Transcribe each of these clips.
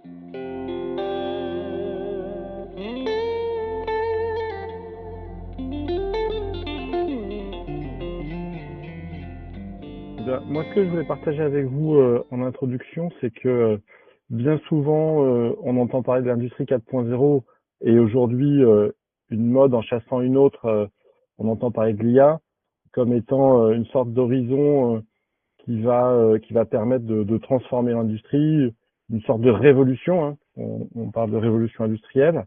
Bien, moi, ce que je voulais partager avec vous en introduction, c'est que bien souvent, on entend parler de l'industrie 4.0 et aujourd'hui, une mode en chassant une autre, on entend parler de l'IA comme étant une sorte d'horizon qui va permettre de transformer l'industrie, une sorte de révolution, hein. On parle de révolution industrielle.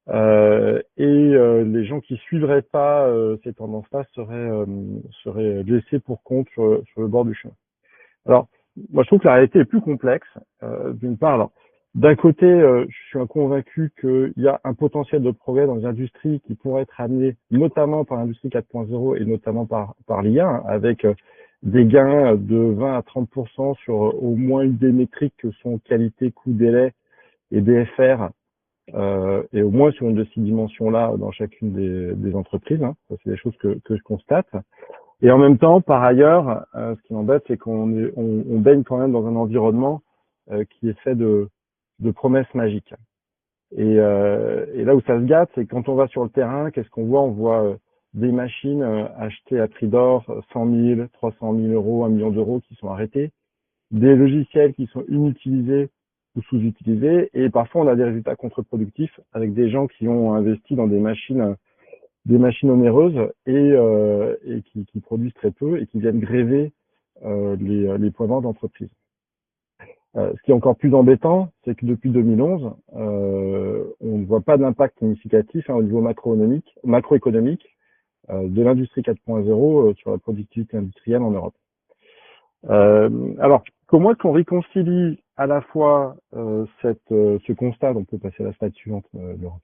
Les gens qui suivraient pas ces tendances-là seraient laissés pour compte sur le bord du chemin. Alors, moi, je trouve que la réalité est plus complexe. D'une part, alors, d'un côté, je suis convaincu qu'il y a un potentiel de progrès dans les industries qui pourrait être amené notamment par l'industrie 4.0 et notamment par l'IA, hein, avec des gains de 20 à 30% sur au moins une des métriques que sont qualité, coût, délai et BFR, et au moins sur une de ces dimensions-là dans chacune des entreprises. Hein. Ça, c'est des choses que je constate. Et en même temps, par ailleurs, ce qui m'embête, c'est on baigne quand même dans un environnement qui est fait de promesses magiques. Et là où ça se gâte, c'est que quand on va sur le terrain, qu'est-ce qu'on voit? On voit des machines achetées à prix d'or, 100 000, 300 000 euros, 1 million d'euros qui sont arrêtés, des logiciels qui sont inutilisés ou sous-utilisés, et parfois on a des résultats contre-productifs avec des gens qui ont investi dans des machines onéreuses et qui produisent très peu et qui viennent gréver les poids ventes d'entreprise. Ce qui est encore plus embêtant, c'est que depuis 2011, on ne voit pas d'impact significatif au niveau macroéconomique de l'industrie 4.0 sur la productivité industrielle en Europe. Alors, comment est-ce qu'on réconcilie à la fois ce constat, on peut passer à la slide suivante, Laurent.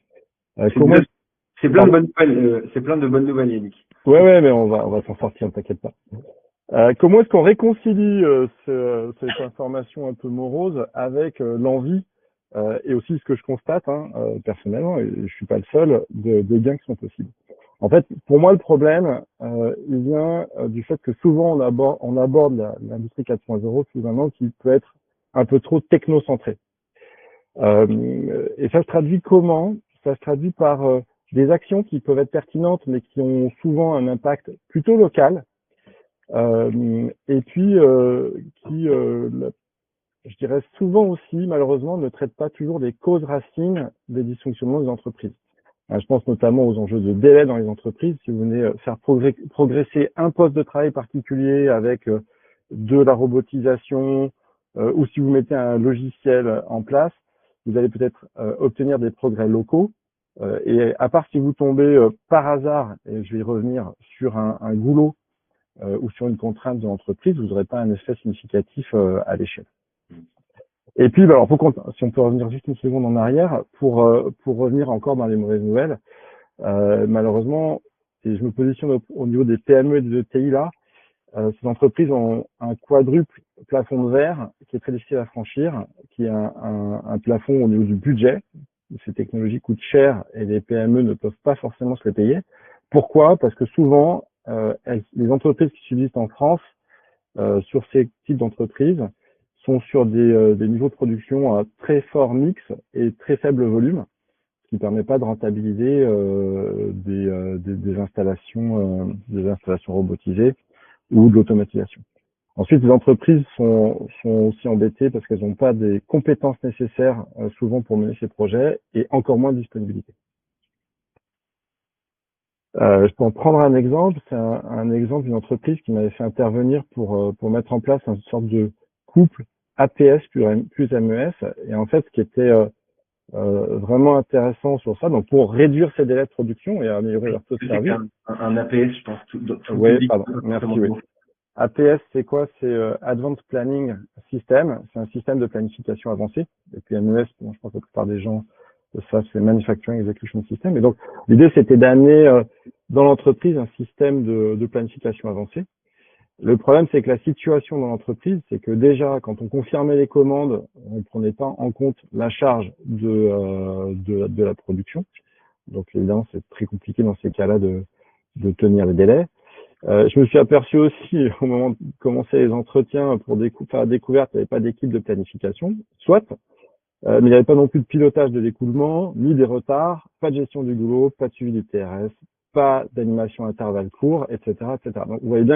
Comment c'est plein de bonnes nouvelles, c'est plein de bonnes nouvelles, Yannick. Ouais, mais on va s'en sortir, ne t'inquiète pas. Comment est-ce qu'on réconcilie cette information un peu morose avec l'envie et aussi ce que je constate personnellement, et je suis pas le seul, des gains qui sont possibles. En fait, pour moi, le problème, il vient du fait que souvent on aborde l'industrie 4.0 sous un angle qui peut être un peu trop technocentré. Et ça se traduit comment? Ça se traduit par des actions qui peuvent être pertinentes, mais qui ont souvent un impact plutôt local, et puis je dirais souvent aussi, malheureusement, ne traitent pas toujours des causes racines des dysfonctionnements des entreprises. Je pense notamment aux enjeux de délai dans les entreprises. Si vous venez faire progresser un poste de travail particulier avec de la robotisation, ou si vous mettez un logiciel en place, vous allez peut-être obtenir des progrès locaux. Et à part si vous tombez par hasard, et je vais y revenir, sur un goulot ou sur une contrainte de l'entreprise, vous n'aurez pas un effet significatif à l'échelle. Et puis, alors, si on peut revenir juste une seconde en arrière, pour revenir encore dans les mauvaises nouvelles, malheureusement, et je me positionne au niveau des PME et des ETI là, ces entreprises ont un quadruple plafond de verre qui est très difficile à franchir, qui est un plafond au niveau du budget. Ces technologies coûtent cher et les PME ne peuvent pas forcément se les payer. Pourquoi? Parce que souvent, les entreprises qui subsistent en France sur ces types d'entreprises sont sur des niveaux de production à très fort mix et très faible volume, ce qui ne permet pas de rentabiliser des installations robotisées ou de l'automatisation. Ensuite, les entreprises sont aussi embêtées parce qu'elles n'ont pas des compétences nécessaires souvent pour mener ces projets et encore moins de disponibilité. Je peux en prendre un exemple. C'est un exemple d'une entreprise qui m'avait fait intervenir pour mettre en place une sorte de couple APS plus MES. Et en fait, ce qui était vraiment intéressant sur ça, donc pour réduire ces délais de production et améliorer leur taux de service. Un APS, je pense. Oui, pardon. Merci. Oui. APS, c'est quoi? C'est Advanced Planning System. C'est un système de planification avancé. Et puis MES, bon, je pense que la plupart des gens ça, c'est Manufacturing Execution System. Et donc, l'idée, c'était d'amener dans l'entreprise un système de planification avancée. Le problème, c'est que la situation dans l'entreprise, c'est que déjà, quand on confirmait les commandes, on ne prenait pas en compte la charge de la production. Donc, évidemment, c'est très compliqué dans ces cas-là de tenir les délais. Je me suis aperçu aussi, au moment de commencer les entretiens pour faire la découverte, il n'y avait pas d'équipe de planification. Soit, Mais il n'y avait pas non plus de pilotage de l'écoulement, ni des retards, pas de gestion du goulot, pas de suivi du TRS, pas d'animation à intervalles courts, etc., etc. Donc, vous voyez bien